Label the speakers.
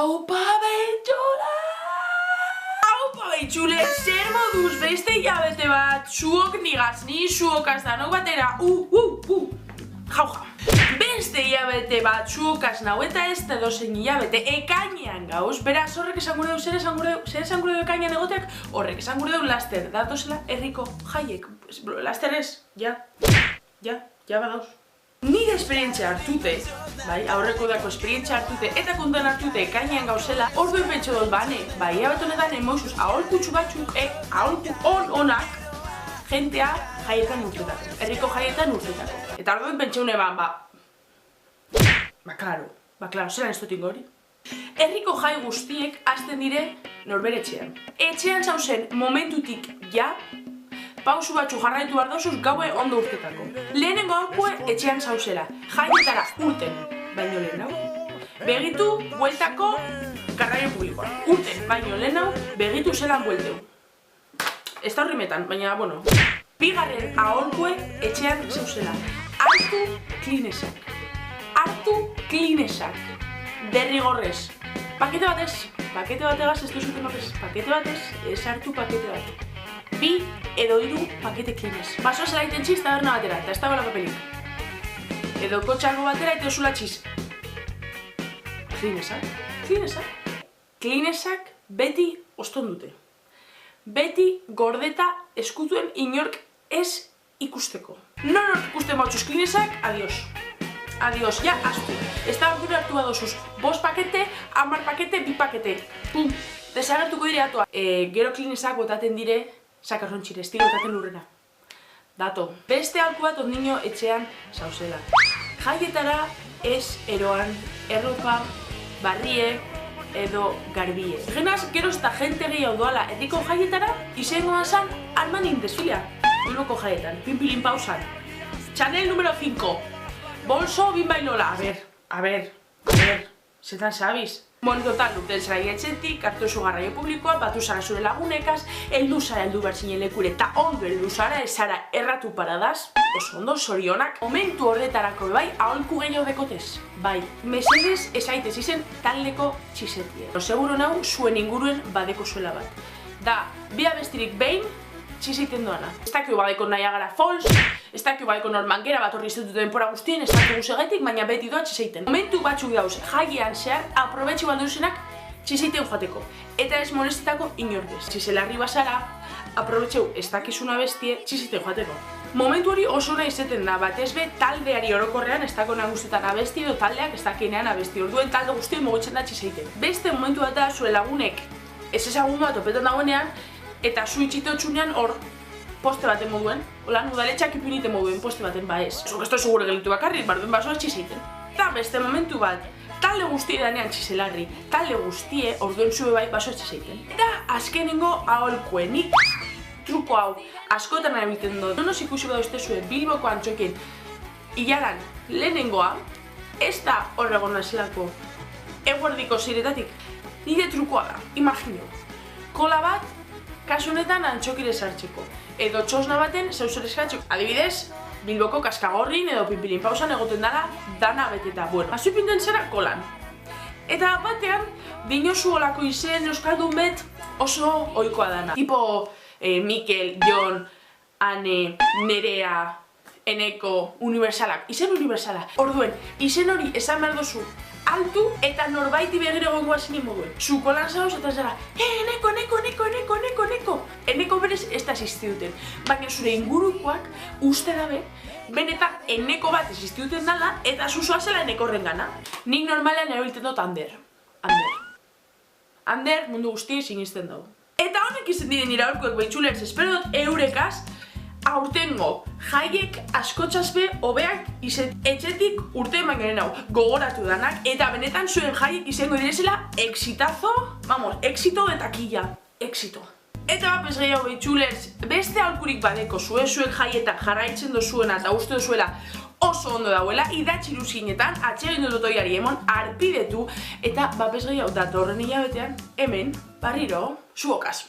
Speaker 1: Aupa Beitxula! Aupa Beitxule, zer moduz beste hilabete bat, zuok nigaz ni, zuokaz danok batera, jauja. Beste hilabete bat, zuokaz nau eta ez da dozen hilabete, ekainean gauz, beraz horrek esan gure du, zer esan gure du ekainean egoteak, horrek esan gure du laster, datozela herriko jaiek, laster ez, ja badauz. Nire esperientzia hartute, bai, aurreko dako esperientzia hartute eta kontan hartute ekainean gauzela, orduen pentsu dut, bane, bai, hilabete honetan emoizuz aholkutsu batzuk, aholku onak, jentea jaietan urtetako, herriko jaietan urtetako. Eta orduen pentsu honetan, klaro, zelan ez dut ingori. Herriko jai guztiek hasten dire norbere etxean. Etxean zauzen momentutik ja, pausu batzu jarraitu behar dauzuz gaue ondo urtetako. Lehenengo aurkue etxean zauzela, jaietara urten, baino lehen hau. Begitu, bueltako, garraio publikoa. Urten, baino lehen hau, begitu zelan buelteu. Ez da horrimetan, baina, bueno. Bigarren aholkue etxean zauzela. Hartu klinesak. Hartu klinesak. Derrigorrez. Pakete bategaz ez duzuten batez. Pakete batez, ez hartu pakete bat. 2 edo 3 pakete klines. Basoa zela iten txiz taberna batera, eta ez da bela papelik. Edo kotxargo batera eta osula txiz. Klinesak beti oston dute. Beti gordeta eskutuen inork ez ikusteko. Norok ikusten bautxuz klinesak, adios. Adios, ja, astu. Ez da ardura hartu badozuz. 5 pakete, 10 pakete, 2 pakete. Pum, desagertuko dire atua. Gero klinesak botaten dire, sakarrontxire, estilo botaten lurrena. Dato. Beste alku bat ondino etxean zauzela. Jaietara ez eroan, erropa, barrie edo garbie. Genaz, gero ez da jente gehiago doala herriko jaietara, izangoan zan Armanin desfila. Bilboko jaietan, pinpilin pausan. Chanel número 5. Bolso binbailola. A ver, zetan sabiz. Bueno, total, duten zara etxetik, hartu zu garraio publikoa, batu zara zure lagunekaz, heldu zara heldu behar zinen lekure, eta ondo heldu zara, ez zara erratu paradaz, oso ondo, zorionak. Momentu horretarako bai, aholku gehiago dekotez. Bai, mesedez ez aitez izen taldeko txizetie. Seguro nau, zuen inguruen badeko zuela bat. Da, bi abestirik behin, txizeiten doana. Ez dakio badeko Niagara Falls, ez dakio badeko normangera bat horri izetutu denpora guztien, ez dakio guzegetik, baina beti doa txizeiten. Momentu batzuk dauz, jaiean zehar, aprobetxi balduzenak txizeiten joateko. Eta ez molestetako inorkez. Txizelarri bazara, aprobetxeu ez dakizuna bestie txizeiten joateko. Momentu hori oso nahi izeten da, batez be taldeari orokorrean ez dako nagustetan abesti edo taldeak ez dakinean abesti. Orduen talde guztien mugitzen da txizeiten. Beste momentu bat da zure lagunek ez ezagun bat opetan dagoenean, eta zu itxitotxunean hor poste baten moduen, hola, udaletxak ipinite moduen poste baten, ba ez. Zuk ez da segure gelitu bakarrik, barduen basoa txizeiten. Eta beste momentu bat, talde guztie danean txizelarri, talde guztie orduen zube bai basoa txizeiten. Eta azkenengo aholkuenik, truko hau, askotan erabiltzen dut. Nonos ikusi bada uste zuen Bilboko antxokin hilaran lehenengoa, ez da horregon nazelako eguerdiko ziretatik. Nire trukoa da, imagineu. Kola bat, kasu honetan antxokire sartzeko. Edo txosna baten zeuzer eskatzeko. Adibidez, Bilboko kaskagorrin edo pinpilin pausan egoten dala dana beteta. Bueno, azu pinten zera kolan. Eta batean, dinosu olako izen euskaldun bet oso ohikoa dana. Tipo Mikel, Jon, Ane, Nerea, Eneko, unibersalak. Izen universala. Orduen, izen hori esan behar dozu altu eta norbaiti begire gongoa zinin moduen. Zuko lan zauz eta zara, Eneko. Eneko berez ez da existiduten. Baina zure ingurukoak uste dabe, benetan Eneko bat existiduten dala eta zuzoa zela Eneko horrengana. Nik normalean erabiltzen dut Ander. Ander mundu guzti sinisten dugu. Eta honek izan diren iraholkuek Beitxulerz, espero dut eurekaz aurtengo jaiek askotzazbe hobeak izan etxetik urte eman garen hau gogoratu danak eta benetan zuen jaiek izango direzela exitazo, vamos, exito de taquilla, exito. Eta bapes gehiago Beitxulerz, beste aholkurik badeko zuen jaietan jarraitzen dozuena eta uste dozuela oso ondo dauela, idatzi luzinetan, atxegin dut otoiari emon, arpidetu eta bapes gehiago datorren hilabetean hemen, barriro, zuokaz.